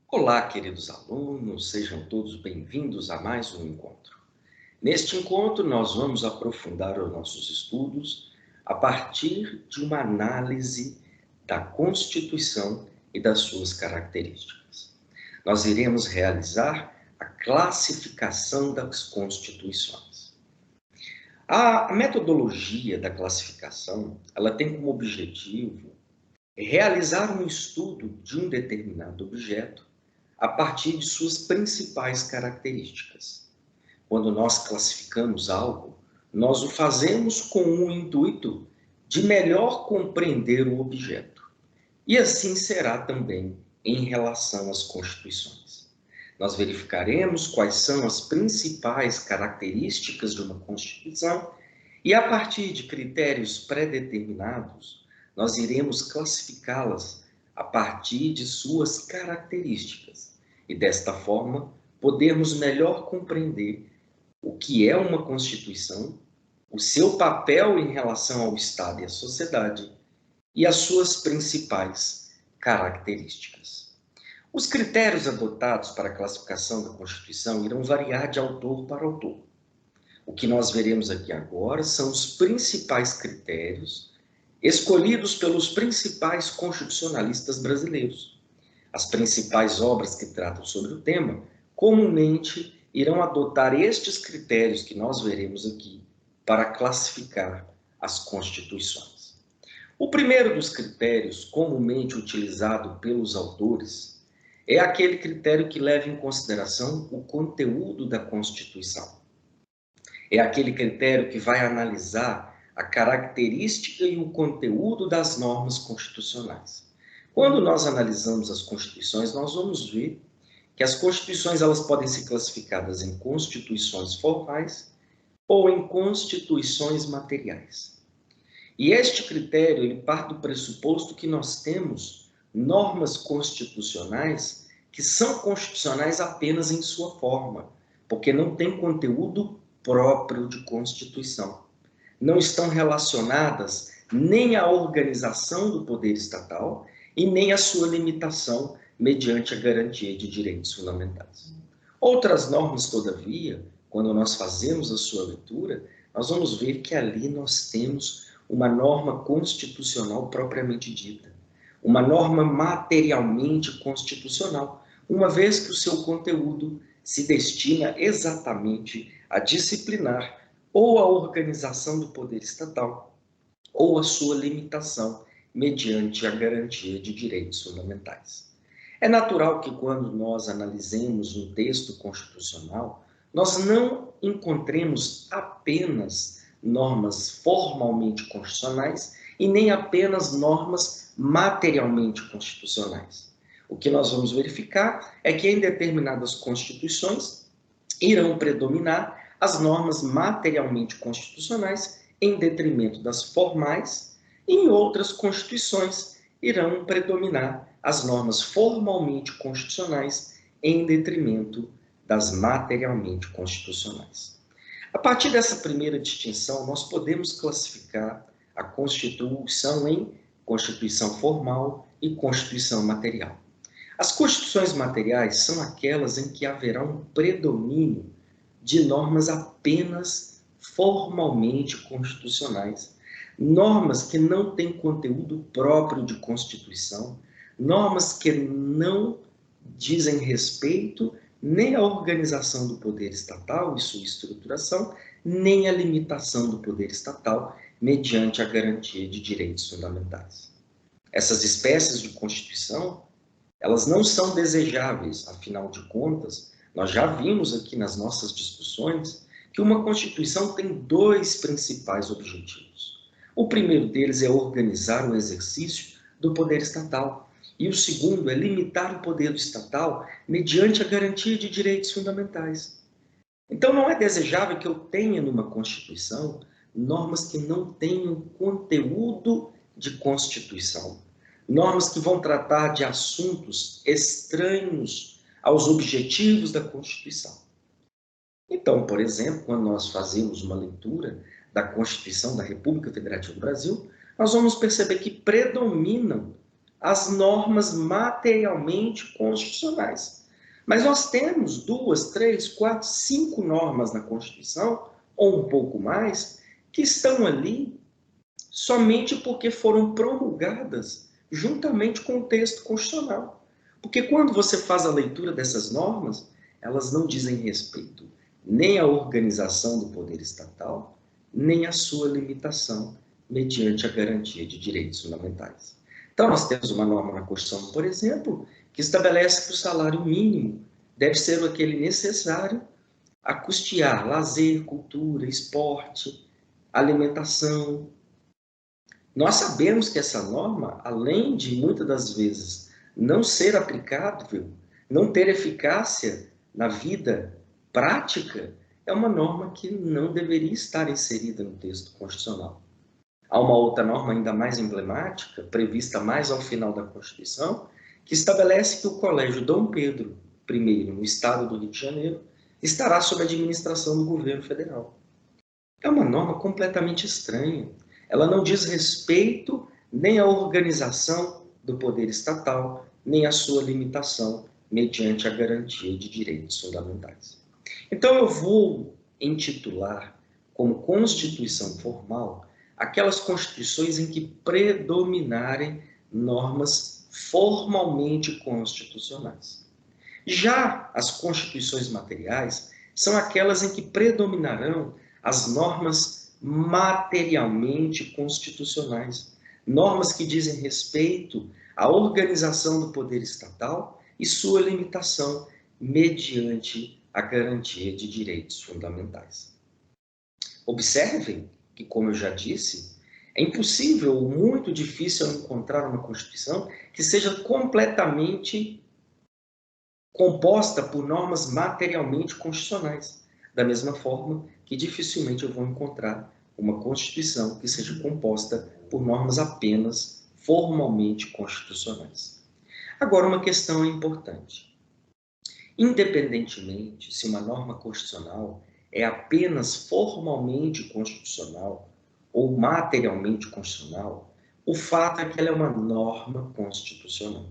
Olá, queridos alunos, sejam todos bem-vindos a mais um encontro. Neste encontro, nós vamos aprofundar os nossos estudos a partir de uma análise da Constituição e das suas características. Nós iremos realizar a classificação das constituições. A metodologia da classificação, ela tem como objetivo realizar um estudo de um determinado objeto a partir de suas principais características. Quando nós classificamos algo, nós o fazemos com o intuito de melhor compreender o objeto. E assim será também em relação às constituições. Nós verificaremos quais são as principais características de uma constituição e, a partir de critérios pré-determinados, nós iremos classificá-las a partir de suas características. E desta forma, podemos melhor compreender o que é uma Constituição, o seu papel em relação ao Estado e à sociedade e as suas principais características. Os critérios adotados para a classificação da Constituição irão variar de autor para autor. O que nós veremos aqui agora são os principais critérios escolhidos pelos principais constitucionalistas brasileiros. As principais obras que tratam sobre o tema comumente irão adotar estes critérios que nós veremos aqui para classificar as constituições. O primeiro dos critérios comumente utilizado pelos autores é aquele critério que leva em consideração o conteúdo da Constituição. É aquele critério que vai analisar a característica e o conteúdo das normas constitucionais. Quando nós analisamos as constituições, nós vamos ver que as constituições elas podem ser classificadas em constituições formais ou em constituições materiais. E este critério ele parte do pressuposto que nós temos normas constitucionais que são constitucionais apenas em sua forma, porque não tem conteúdo próprio de Constituição. Não estão relacionadas nem à organização do poder estatal e nem à sua limitação mediante a garantia de direitos fundamentais. Outras normas, todavia, quando nós fazemos a sua leitura, nós vamos ver que ali nós temos uma norma constitucional propriamente dita, uma norma materialmente constitucional, uma vez que o seu conteúdo se destina exatamente a disciplinar ou a organização do poder estatal, ou a sua limitação mediante a garantia de direitos fundamentais. É natural que quando nós analisemos um texto constitucional, nós não encontremos apenas normas formalmente constitucionais e nem apenas normas materialmente constitucionais. O que nós vamos verificar é que em determinadas constituições irão predominar as normas materialmente constitucionais em detrimento das formais, e em outras constituições irão predominar as normas formalmente constitucionais em detrimento das materialmente constitucionais. A partir dessa primeira distinção, nós podemos classificar a Constituição em Constituição formal e Constituição material. As constituições materiais são aquelas em que haverá um predomínio de normas apenas formalmente constitucionais, normas que não têm conteúdo próprio de Constituição, normas que não dizem respeito nem à organização do poder estatal e sua estruturação, nem à limitação do poder estatal mediante a garantia de direitos fundamentais. Essas espécies de Constituição, elas não são desejáveis, afinal de contas, nós já vimos aqui nas nossas discussões que uma Constituição tem dois principais objetivos. O primeiro deles é organizar o exercício do poder estatal, e o segundo é limitar o poder estatal mediante a garantia de direitos fundamentais. Então não é desejável que eu tenha numa Constituição normas que não tenham conteúdo de Constituição, normas que vão tratar de assuntos estranhos aos objetivos da Constituição. Então, por exemplo, quando nós fazemos uma leitura da Constituição da República Federativa do Brasil, nós vamos perceber que predominam as normas materialmente constitucionais. Mas nós temos 2, 3, 4, 5 normas na Constituição, ou um pouco mais, que estão ali somente porque foram promulgadas juntamente com o texto constitucional. Porque quando você faz a leitura dessas normas, elas não dizem respeito nem à organização do poder estatal, nem à sua limitação mediante a garantia de direitos fundamentais. Então, nós temos uma norma na Constituição, por exemplo, que estabelece que o salário mínimo deve ser aquele necessário a custear lazer, cultura, esporte, alimentação. Nós sabemos que essa norma, além de muitas das vezes não ser aplicável, não ter eficácia na vida prática, é uma norma que não deveria estar inserida no texto constitucional. Há uma outra norma ainda mais emblemática, prevista mais ao final da Constituição, que estabelece que o Colégio Dom Pedro I, no estado do Rio de Janeiro, estará sob a administração do governo federal. É uma norma completamente estranha. Ela não diz respeito nem à organização do poder estatal, nem à sua limitação mediante a garantia de direitos fundamentais. Então eu vou intitular como Constituição formal aquelas constituições em que predominarem normas formalmente constitucionais. Já as constituições materiais são aquelas em que predominarão as normas materialmente constitucionais, normas que dizem respeito à organização do poder estatal e sua limitação mediante a garantia de direitos fundamentais. Observem que, como eu já disse, é impossível ou muito difícil encontrar uma Constituição que seja completamente composta por normas materialmente constitucionais, da mesma forma que dificilmente eu vou encontrar uma Constituição que seja composta por normas apenas formalmente constitucionais. Agora, uma questão importante. Independentemente se uma norma constitucional é apenas formalmente constitucional ou materialmente constitucional, o fato é que ela é uma norma constitucional.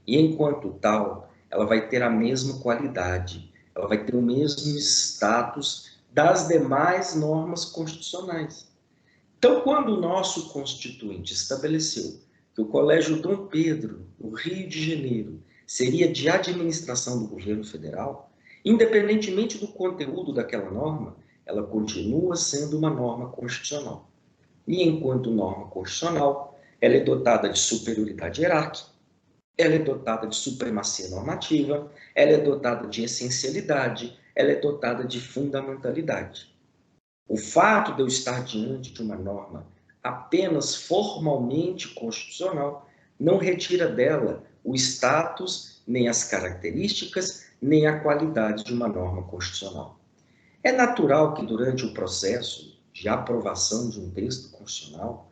E, enquanto tal, ela vai ter a mesma qualidade, ela vai ter o mesmo status das demais normas constitucionais. Então, quando o nosso Constituinte estabeleceu que o Colégio Dom Pedro, no Rio de Janeiro, seria de administração do governo federal, independentemente do conteúdo daquela norma, ela continua sendo uma norma constitucional. E, enquanto norma constitucional, ela é dotada de superioridade hierárquica, ela é dotada de supremacia normativa, ela é dotada de essencialidade, ela é dotada de fundamentalidade. O fato de eu estar diante de uma norma apenas formalmente constitucional não retira dela o status, nem as características, nem a qualidade de uma norma constitucional. É natural que durante o processo de aprovação de um texto constitucional,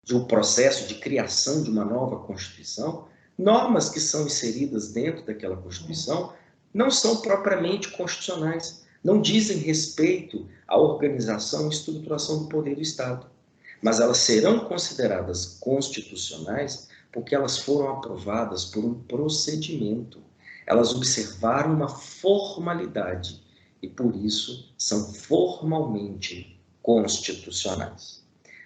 de um processo de criação de uma nova Constituição, normas que são inseridas dentro daquela Constituição não são propriamente constitucionais, não dizem respeito à organização e estruturação do poder do Estado, mas elas serão consideradas constitucionais porque elas foram aprovadas por um procedimento, elas observaram uma formalidade e, por isso, são formalmente constitucionais.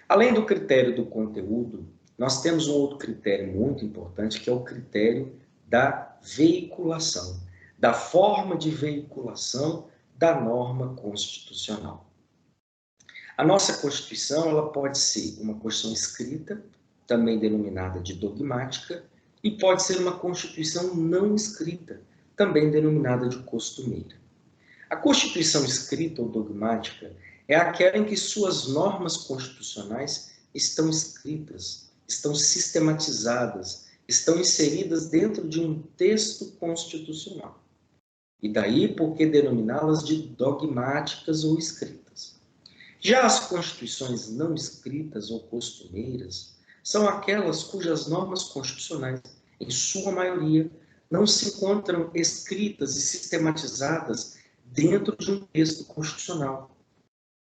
Além do critério do conteúdo, nós temos um outro critério muito importante, que é o critério da veiculação, da forma de veiculação da norma constitucional. A nossa Constituição ela pode ser uma Constituição escrita, também denominada de dogmática, e pode ser uma Constituição não escrita, também denominada de costumeira. A Constituição escrita ou dogmática é aquela em que suas normas constitucionais estão escritas, estão sistematizadas, estão inseridas dentro de um texto constitucional. E daí por que denominá-las de dogmáticas ou escritas. Já as constituições não escritas ou costumeiras são aquelas cujas normas constitucionais, em sua maioria, não se encontram escritas e sistematizadas dentro de um texto constitucional.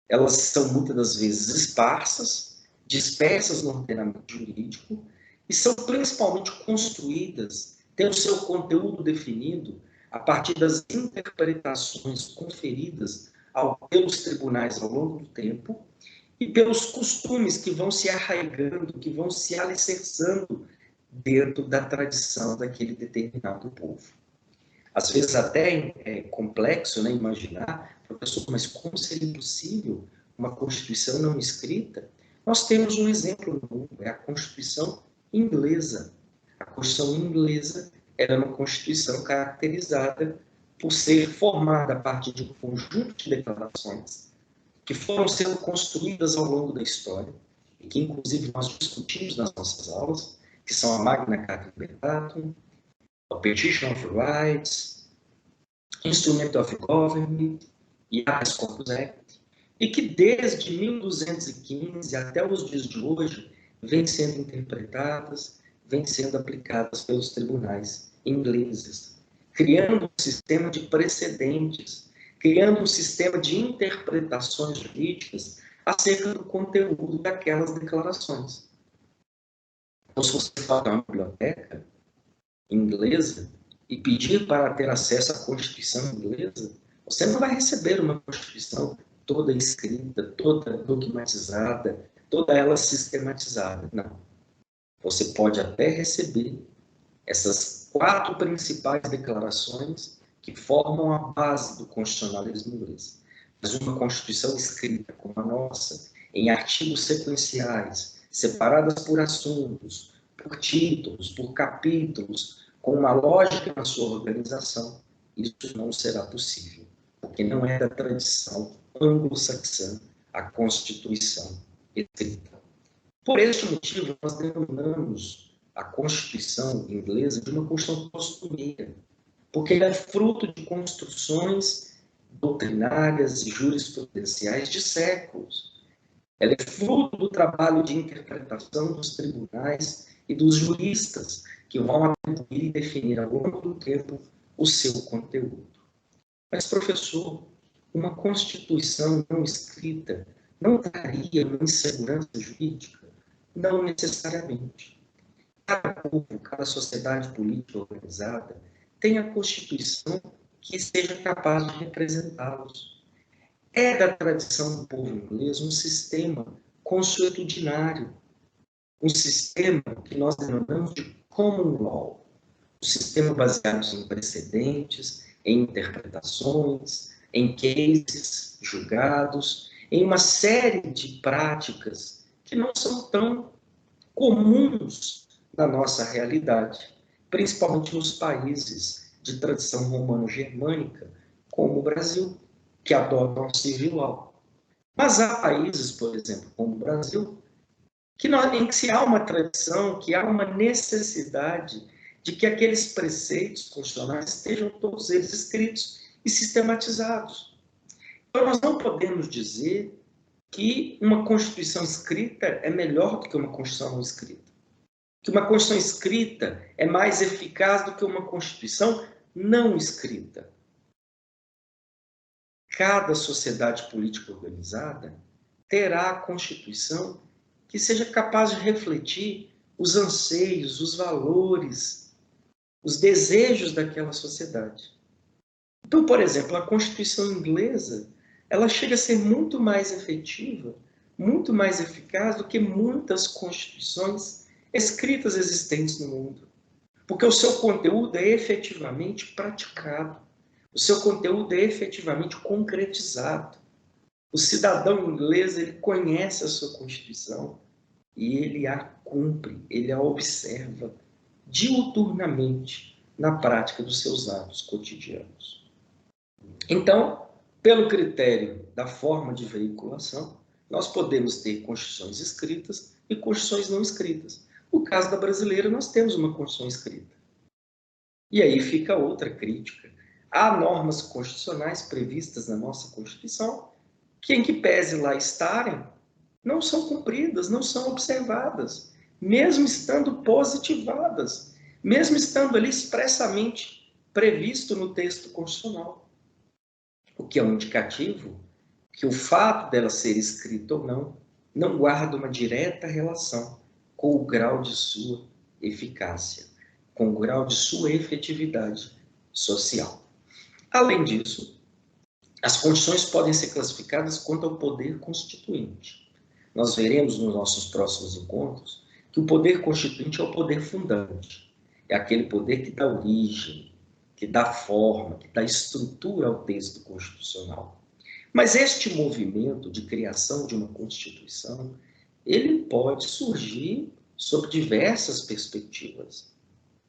Elas são muitas das vezes esparsas, dispersas no ordenamento jurídico, e são principalmente construídas, têm o seu conteúdo definido a partir das interpretações conferidas pelos tribunais ao longo do tempo e pelos costumes que vão se arraigando, que vão se alicerçando dentro da tradição daquele determinado povo. Às vezes até é complexo, né, imaginar, professor, mas como seria possível uma Constituição não escrita? Nós temos um exemplo no mundo, é a Constituição inglesa. A Constituição inglesa era uma Constituição caracterizada por ser formada a partir de um conjunto de declarações que foram sendo construídas ao longo da história e que, inclusive, nós discutimos nas nossas aulas, que são a Magna Carta Libertatum, a Petition of Rights, Instrument of Government e Habeas Corpus Act, e que desde 1215 até os dias de hoje vêm sendo interpretadas, vêm sendo aplicadas pelos tribunais ingleses, criando um sistema de precedentes, criando um sistema de interpretações jurídicas acerca do conteúdo daquelas declarações. Então, se você for a uma biblioteca inglesa e pedir para ter acesso à Constituição inglesa, você não vai receber uma Constituição toda escrita, toda dogmatizada, toda ela sistematizada. Não. Você pode até receber essas 4 principais declarações que formam a base do constitucionalismo inglês. Mas uma Constituição escrita como a nossa, em artigos sequenciais, separadas por assuntos, por títulos, por capítulos, com uma lógica na sua organização, isso não será possível, porque não é da tradição anglo-saxã a Constituição escrita. Por este motivo, nós denominamos a Constituição inglesa de uma Constituição costumeira, porque ela é fruto de construções doutrinárias e jurisprudenciais de séculos. Ela é fruto do trabalho de interpretação dos tribunais e dos juristas, que vão atribuir e definir ao longo do tempo o seu conteúdo. Mas, professor, uma Constituição não escrita não traria uma insegurança jurídica? Não necessariamente. Cada povo, cada sociedade política organizada tem a Constituição que seja capaz de representá-los. É da tradição do povo inglês um sistema consuetudinário, um sistema que nós denominamos de common law, um sistema baseado em precedentes, em interpretações, em cases julgados, em uma série de práticas que não são tão comuns na nossa realidade, principalmente nos países de tradição romano-germânica, como o Brasil, que adotam a civil law. Mas há países, por exemplo, como o Brasil, em que se há uma tradição, que há uma necessidade de que aqueles preceitos constitucionais estejam todos eles escritos e sistematizados. Então, nós não podemos dizer que uma Constituição escrita é melhor do que uma Constituição não escrita. Que uma Constituição escrita é mais eficaz do que uma Constituição não escrita. Cada sociedade política organizada terá a Constituição que seja capaz de refletir os anseios, os valores, os desejos daquela sociedade. Então, por exemplo, a Constituição inglesa, ela chega a ser muito mais efetiva, muito mais eficaz do que muitas constituições escritas existentes no mundo. Porque o seu conteúdo é efetivamente praticado. O seu conteúdo é efetivamente concretizado. O cidadão inglês, ele conhece a sua Constituição e ele a cumpre, ele a observa diuturnamente na prática dos seus atos cotidianos. Então, pelo critério da forma de veiculação, nós podemos ter constituições escritas e constituições não escritas. No caso da brasileira, nós temos uma Constituição escrita. E aí fica outra crítica. Há normas constitucionais previstas na nossa Constituição que, em que pese lá estarem, não são cumpridas, não são observadas, mesmo estando positivadas, mesmo estando ali expressamente previsto no texto constitucional. O que é um indicativo que o fato dela ser escrita ou não guarda uma direta relação com o grau de sua eficácia, com o grau de sua efetividade social. Além disso, as condições podem ser classificadas quanto ao poder constituinte. Nós veremos nos nossos próximos encontros que o poder constituinte é o poder fundante. É aquele poder que dá origem, que dá forma, que dá estrutura ao texto constitucional. Mas este movimento de criação de uma Constituição, ele pode surgir sob diversas perspectivas.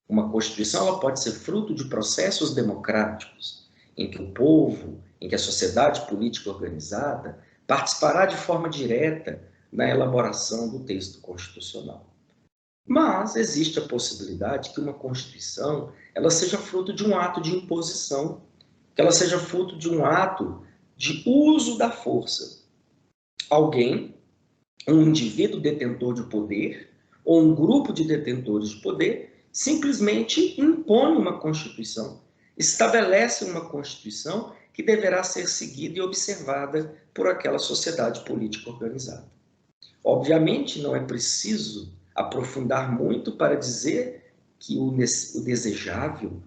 Uma Constituição ela pode ser fruto de processos democráticos, em que o povo, em que a sociedade política organizada participará de forma direta na elaboração do texto constitucional. Mas existe a possibilidade que uma Constituição ela seja fruto de um ato de imposição, que ela seja fruto de um ato de uso da força. Alguém, um indivíduo detentor de poder, ou um grupo de detentores de poder, simplesmente impõe uma Constituição, estabelece uma Constituição que deverá ser seguida e observada por aquela sociedade política organizada. Obviamente, não é preciso aprofundar muito para dizer que o desejável,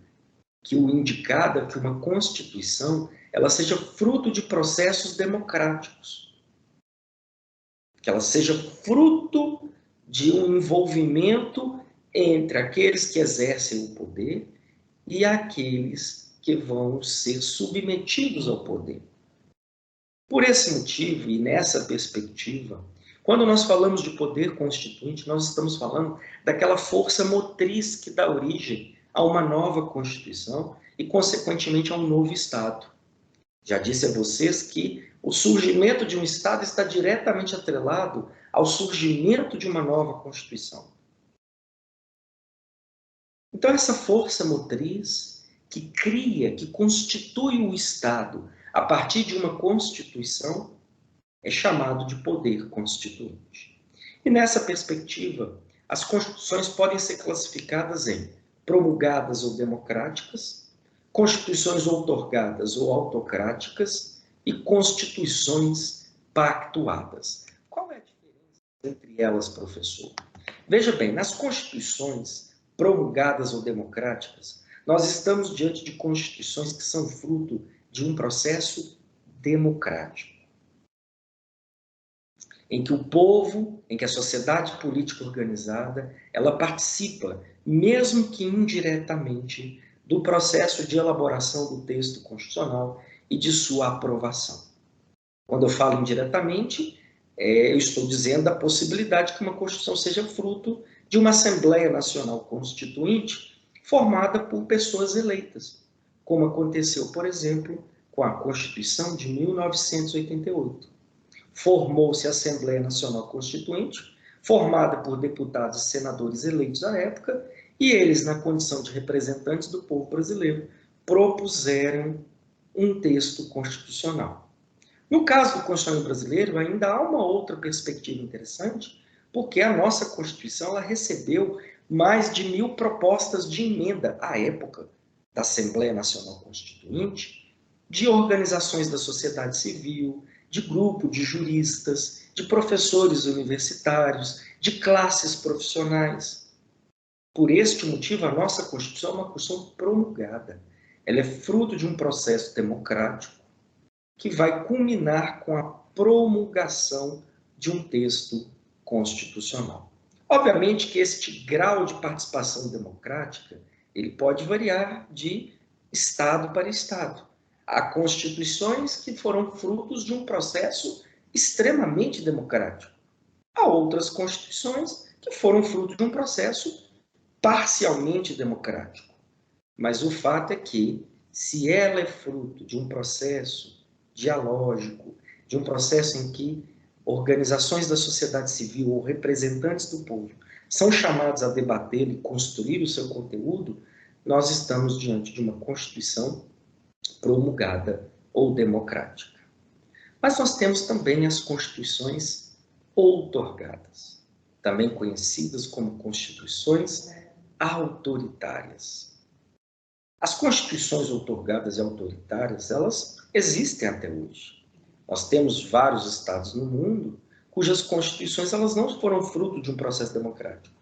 que o indicado é que uma Constituição ela seja fruto de processos democráticos, que ela seja fruto de um envolvimento entre aqueles que exercem o poder e aqueles que vão ser submetidos ao poder. Por esse motivo e nessa perspectiva, quando nós falamos de poder constituinte, nós estamos falando daquela força motriz que dá origem a uma nova Constituição e, consequentemente, a um novo Estado. Já disse a vocês que o surgimento de um Estado está diretamente atrelado ao surgimento de uma nova Constituição. Então, essa força motriz que cria, que constitui o Estado a partir de uma Constituição, é chamado de poder constituinte. E nessa perspectiva, as constituições podem ser classificadas em promulgadas ou democráticas, constituições outorgadas ou autocráticas e constituições pactuadas. Qual é a diferença entre elas, professor? Veja bem, nas constituições promulgadas ou democráticas, nós estamos diante de constituições que são fruto de um processo democrático, em que o povo, em que a sociedade política organizada, ela participa, mesmo que indiretamente, do processo de elaboração do texto constitucional e de sua aprovação. Quando eu falo indiretamente, eu estou dizendo a possibilidade que uma Constituição seja fruto de uma Assembleia Nacional Constituinte formada por pessoas eleitas, como aconteceu, por exemplo, com a Constituição de 1988. Formou-se a Assembleia Nacional Constituinte, formada por deputados e senadores eleitos à época, e eles, na condição de representantes do povo brasileiro, propuseram um texto constitucional. No caso do Constitucional brasileiro, ainda há uma outra perspectiva interessante, porque a nossa Constituição ela recebeu mais de 1.000 propostas de emenda à época da Assembleia Nacional Constituinte, de organizações da sociedade civil, de grupo de juristas, de professores universitários, de classes profissionais. Por este motivo, a nossa Constituição é uma Constituição promulgada. Ela é fruto de um processo democrático que vai culminar com a promulgação de um texto constitucional. Obviamente que este grau de participação democrática ele pode variar de estado para estado. Há constituições que foram frutos de um processo extremamente democrático. Há outras constituições que foram fruto de um processo parcialmente democrático. Mas o fato é que, se ela é fruto de um processo dialógico, de um processo em que organizações da sociedade civil ou representantes do povo são chamados a debater e construir o seu conteúdo, nós estamos diante de uma Constituição promulgada ou democrática. Mas nós temos também as constituições outorgadas, também conhecidas como constituições autoritárias. As constituições outorgadas e autoritárias, elas existem até hoje. Nós temos vários estados no mundo cujas constituições elas não foram fruto de um processo democrático.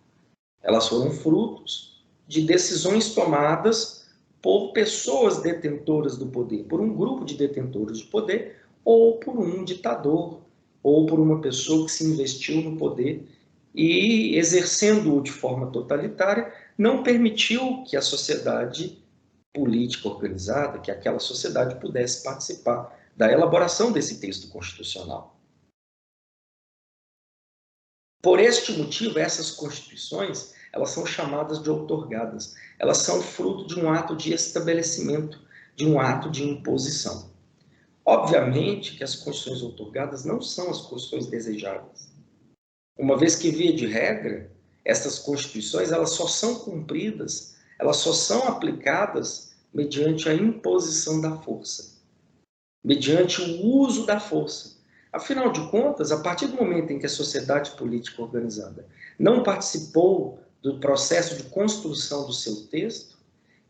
Elas foram frutos de decisões tomadas por pessoas detentoras do poder, por um grupo de detentores de poder, ou por um ditador, ou por uma pessoa que se investiu no poder e, exercendo-o de forma totalitária, não permitiu que a sociedade política organizada, que aquela sociedade pudesse participar da elaboração desse texto constitucional. Por este motivo, essas constituições, elas são chamadas de outorgadas. Elas são fruto de um ato de estabelecimento, de um ato de imposição. Obviamente que as constituições outorgadas não são as constituições desejáveis. Uma vez que, via de regra, essas constituições elas só são cumpridas, elas só são aplicadas mediante a imposição da força, mediante o uso da força. Afinal de contas, a partir do momento em que a sociedade política organizada não participou do processo de construção do seu texto,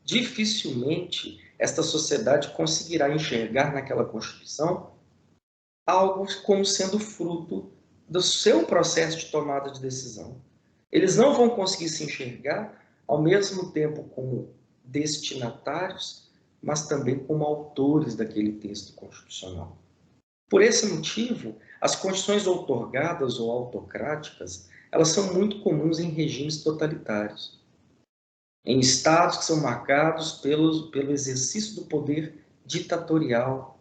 dificilmente esta sociedade conseguirá enxergar naquela Constituição algo como sendo fruto do seu processo de tomada de decisão. Eles não vão conseguir se enxergar ao mesmo tempo como destinatários, mas também como autores daquele texto constitucional. Por esse motivo, as constituições outorgadas ou autocráticas, elas são muito comuns em regimes totalitários, em estados que são marcados pelo exercício do poder ditatorial,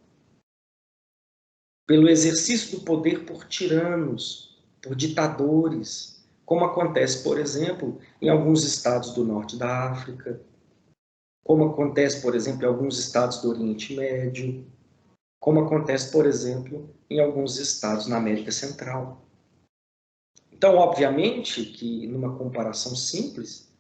pelo exercício do poder por tiranos, por ditadores, como acontece, por exemplo, em alguns estados do norte da África, como acontece, por exemplo, em alguns estados do Oriente Médio, como acontece, por exemplo, em alguns estados na América Central. Então, obviamente que, numa comparação simples,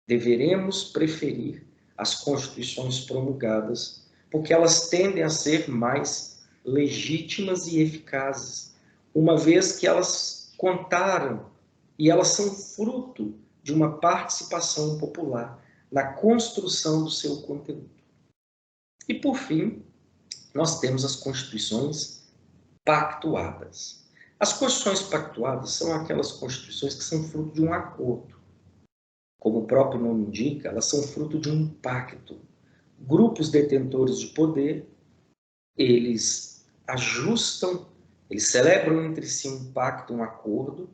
deveremos preferir as constituições promulgadas, porque elas tendem a ser mais legítimas e eficazes, uma vez que elas contaram e elas são fruto de uma participação popular na construção do seu conteúdo. E, por fim, nós temos as constituições pactuadas. As constituições pactuadas são aquelas constituições que são fruto de um acordo. Como o próprio nome indica, elas são fruto de um pacto. Grupos detentores de poder, eles ajustam, eles celebram entre si um pacto, um acordo,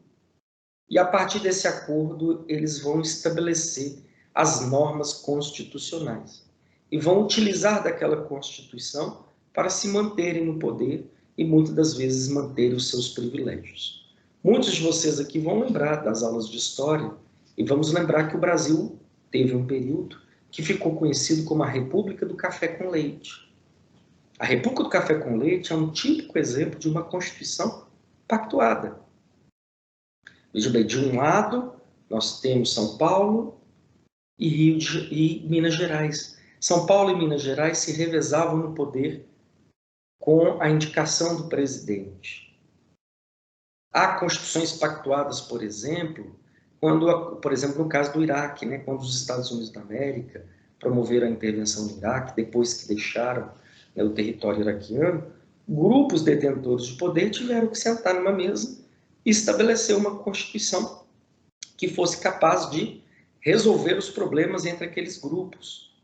e a partir desse acordo eles vão estabelecer as normas constitucionais e vão utilizar daquela Constituição para se manterem no poder e muitas das vezes manterem os seus privilégios. Muitos de vocês aqui vão lembrar das aulas de história e vamos lembrar que o Brasil teve um período que ficou conhecido como a República do Café com Leite. A República do Café com Leite é um típico exemplo de uma Constituição pactuada. Veja bem, de um lado, nós temos São Paulo e Minas Gerais. São Paulo e Minas Gerais se revezavam no poder com a indicação do presidente. Há constituições pactuadas, por exemplo, por exemplo, no caso do Iraque, né, quando os Estados Unidos da América promoveram a intervenção no Iraque, depois que deixaram, né, o território iraquiano, grupos detentores de poder tiveram que sentar numa mesa e estabelecer uma Constituição que fosse capaz de resolver os problemas entre aqueles grupos.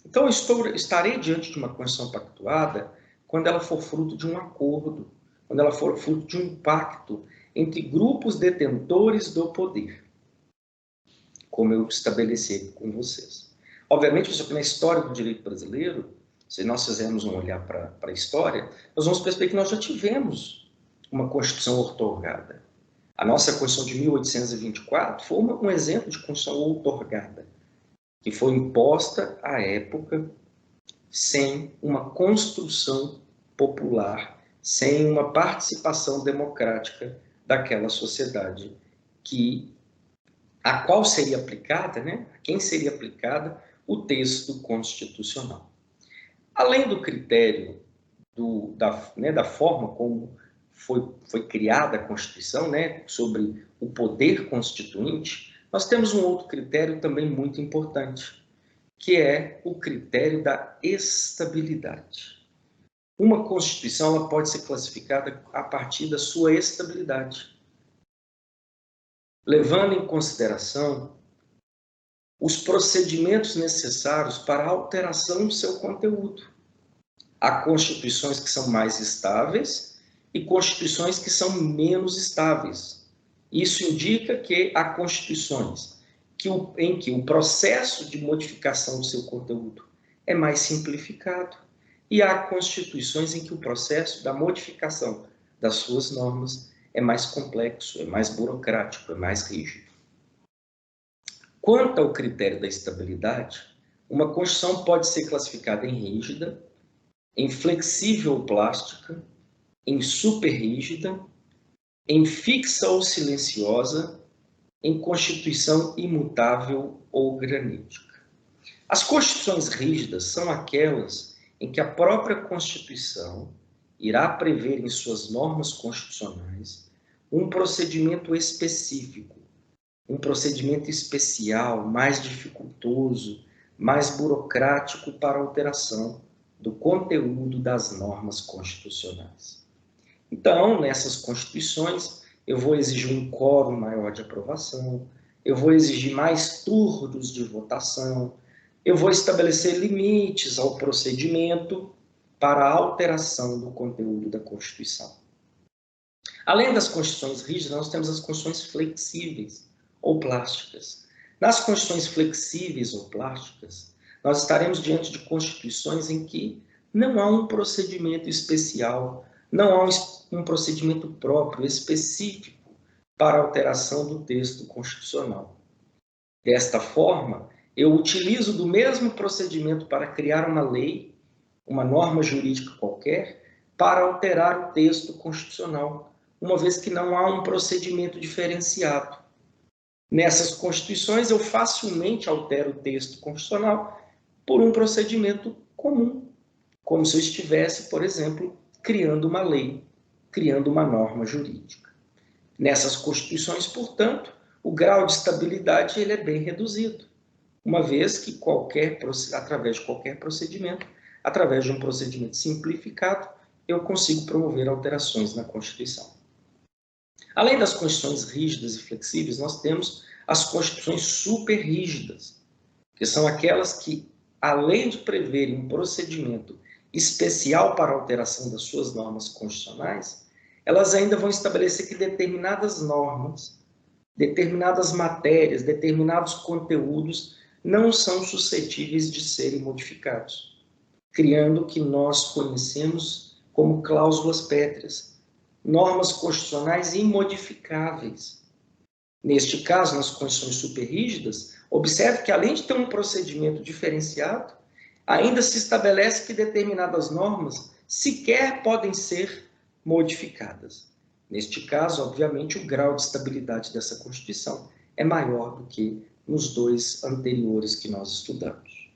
Então, eu estarei diante de uma Constituição pactuada quando ela for fruto de um acordo, quando ela for fruto de um pacto entre grupos detentores do poder, como eu estabeleci com vocês. Obviamente, na história do direito brasileiro, se nós fizermos um olhar para a história, nós vamos perceber que nós já tivemos uma Constituição outorgada. A nossa Constituição de 1824 foi um exemplo de Constituição outorgada, que foi imposta à época sem uma construção popular, sem uma participação democrática daquela sociedade a qual seria aplicada, né? A quem seria aplicada o texto constitucional. Além do critério da forma como foi criada a Constituição, né, sobre o poder constituinte, nós temos um outro critério também muito importante, que é o critério da estabilidade. Uma Constituição ela pode ser classificada a partir da sua estabilidade. levando em consideração os procedimentos necessários para a alteração do seu conteúdo. Há constituições que são mais estáveis e constituições que são menos estáveis. Isso indica que há constituições em que o processo de modificação do seu conteúdo é mais simplificado e há constituições em que o processo da modificação das suas normas é mais complexo, é mais burocrático, é mais rígido. Quanto ao critério da estabilidade, uma Constituição pode ser classificada em rígida, em flexível ou plástica, em superrígida, em fixa ou silenciosa, em Constituição imutável ou granítica. As Constituições rígidas são aquelas em que a própria Constituição irá prever em suas normas constitucionais um procedimento específico, um procedimento especial, mais dificultoso, mais burocrático para alteração do conteúdo das normas constitucionais. Então, nessas constituições, eu vou exigir um quórum maior de aprovação, eu vou exigir mais turnos de votação, eu vou estabelecer limites ao procedimento para a alteração do conteúdo da Constituição. Além das constituições rígidas, nós temos as constituições flexíveis ou plásticas. Nas constituições flexíveis ou plásticas, nós estaremos diante de constituições em que não há um procedimento especial, não há um procedimento próprio, específico, para alteração do texto constitucional. Desta forma, eu utilizo do mesmo procedimento para criar uma lei, uma norma jurídica qualquer, para alterar o texto constitucional, uma vez que não há um procedimento diferenciado. Nessas constituições, eu facilmente altero o texto constitucional por um procedimento comum, como se eu estivesse, por exemplo, criando uma lei, criando uma norma jurídica. Nessas constituições, portanto, o grau de estabilidade ele é bem reduzido, uma vez que através de qualquer procedimento, através de um procedimento simplificado, eu consigo promover alterações na Constituição. Além das constituições rígidas e flexíveis, nós temos as constituições superrígidas, que são aquelas que, além de preverem um procedimento especial para a alteração das suas normas constitucionais, elas ainda vão estabelecer que determinadas normas, determinadas matérias, determinados conteúdos não são suscetíveis de serem modificados, criando o que nós conhecemos como cláusulas pétreas, normas constitucionais imodificáveis. Neste caso, nas constituições superrígidas, observe que, além de ter um procedimento diferenciado, ainda se estabelece que determinadas normas sequer podem ser modificadas. Neste caso, obviamente, o grau de estabilidade dessa Constituição é maior do que nos dois anteriores que nós estudamos.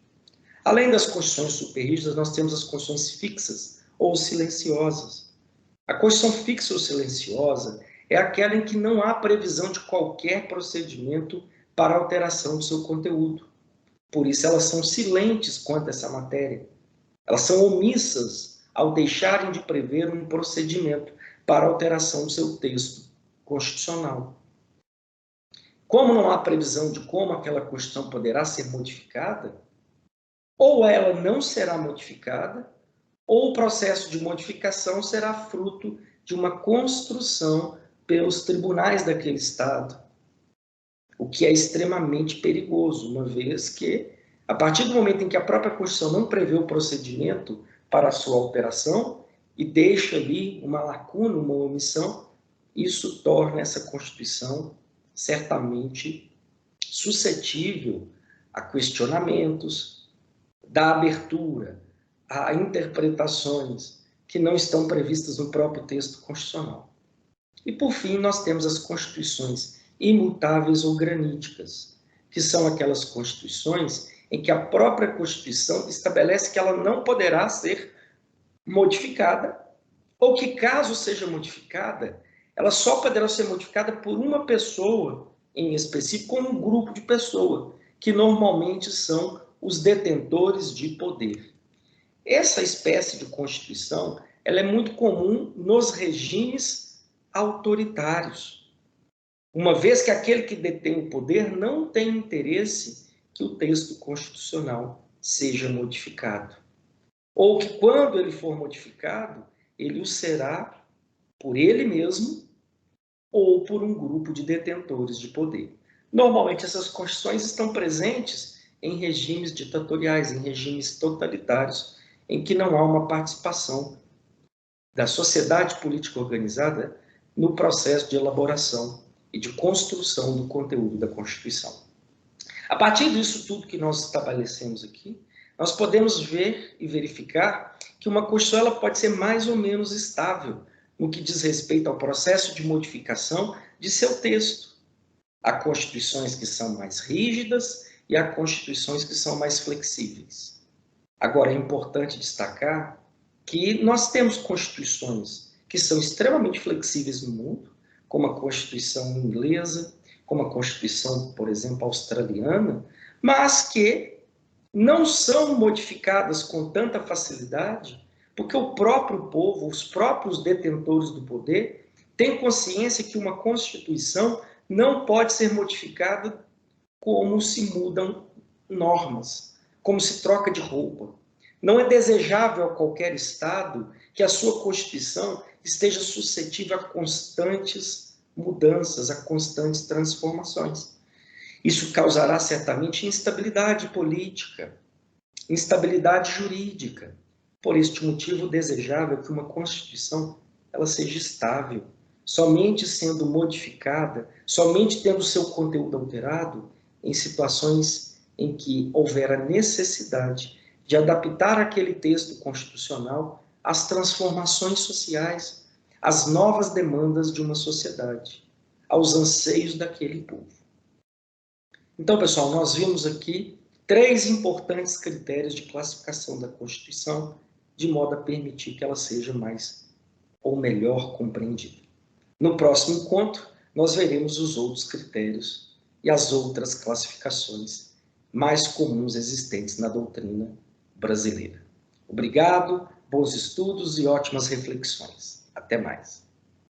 Além das constituições superrígidas, nós temos as constituições fixas ou silenciosas. A Constituição fixa ou silenciosa é aquela em que não há previsão de qualquer procedimento para alteração do seu conteúdo. Por isso, elas são silentes quanto a essa matéria. Elas são omissas ao deixarem de prever um procedimento para alteração do seu texto constitucional. Como não há previsão de como aquela Constituição poderá ser modificada, ou ela não será modificada, ou o processo de modificação será fruto de uma construção pelos tribunais daquele Estado, o que é extremamente perigoso, uma vez que, a partir do momento em que a própria Constituição não prevê o procedimento para a sua alteração e deixa ali uma lacuna, uma omissão, isso torna essa Constituição certamente suscetível a questionamentos, da abertura a interpretações que não estão previstas no próprio texto constitucional. E, por fim, nós temos as constituições imutáveis ou graníticas, que são aquelas constituições em que a própria Constituição estabelece que ela não poderá ser modificada, ou que, caso seja modificada, ela só poderá ser modificada por uma pessoa em específico, ou um grupo de pessoas, que normalmente são os detentores de poder. Essa espécie de Constituição ela é muito comum nos regimes autoritários. uma vez que aquele que detém o poder não tem interesse que o texto constitucional seja modificado. Ou que, quando ele for modificado, ele o será por ele mesmo ou por um grupo de detentores de poder. Normalmente, essas constituições estão presentes em regimes ditatoriais, em regimes totalitários, em que não há uma participação da sociedade política organizada no processo de elaboração e de construção do conteúdo da Constituição. A partir disso tudo que nós estabelecemos aqui, nós podemos ver e verificar que uma Constituição ela pode ser mais ou menos estável no que diz respeito ao processo de modificação de seu texto. Há Constituições que são mais rígidas e há Constituições que são mais flexíveis. Agora, é importante destacar que nós temos Constituições que são extremamente flexíveis no mundo, como a Constituição inglesa, como a Constituição, por exemplo, australiana, mas que não são modificadas com tanta facilidade, porque o próprio povo, os próprios detentores do poder, têm consciência que uma Constituição não pode ser modificada como se mudam normas, como se troca de roupa. Não é desejável a qualquer Estado que a sua Constituição esteja suscetível a constantes mudanças, a constantes transformações. Isso causará certamente instabilidade política, instabilidade jurídica. Por este motivo, desejável que uma Constituição ela seja estável, somente sendo modificada, somente tendo seu conteúdo alterado em situações em que houver a necessidade de adaptar aquele texto constitucional às transformações sociais, às novas demandas de uma sociedade, aos anseios daquele povo. Então, pessoal, nós vimos aqui 3 importantes critérios de classificação da Constituição, de modo a permitir que ela seja mais ou melhor compreendida. No próximo encontro, nós veremos os outros critérios e as outras classificações mais comuns existentes na doutrina brasileira. Obrigado, bons estudos e ótimas reflexões. Até mais.